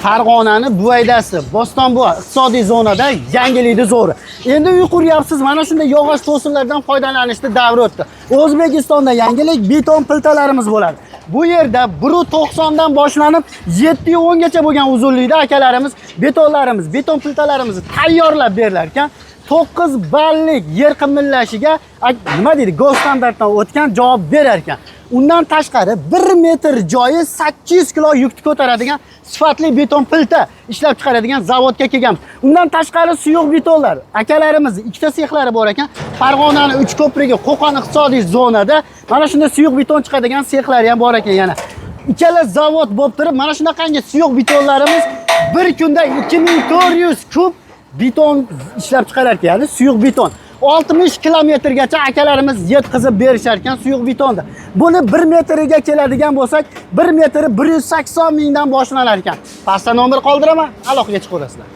Farg'onani buvaydasi, Bo'stonbo'g'o iqtisodiy zonada yangilikni zo'ri. Endi uy quryapsiz, mana shunday yog'och to'sinlardan foydalanishni davri o'tdi. O'zbekistonda yangilik beton plitalarimiz bo'ladi. Bu yerda 1.90 dan boshlanib 7.10 gacha bo'lgan uzunlikda akalarimiz betonlarimiz, beton plitalarimizni tayyorlab berilar ekan. 9 ballik yer qimillashiga nima deydi, gol standartdan o'tgan javob berar ekan. Undan tashqari 1 metr joyi 800 kilo yukni ko'taradigan sifatli beton plita ishlab chiqaradigan zavodga kelganmiz. Undan tashqari suyuq betonlar. Akalarimiz ikkita sexlari bor ekan. Farg'onani 3 ko'prigi Qo'qon iqtisodiy zonada mana shunday suyuq beton chiqadigan sexlari ham bor ekan yana. Ikkala zavod bo'lib turib, mana shunaqangi suyuq betonlarimiz bir kunda 2400 kub beton ishlab chiqarar ekan, ya'ni suyuq beton. 60 kilometrgacha akalarimiz yetkazib berishar ekan suyuq betonda. Buni 1 metriga keladigan bo'lsak, 1 metri 180 mingdan boshlanar ekan. Pastda nomer qoldiraman, aloqaga chiqaverasizlar.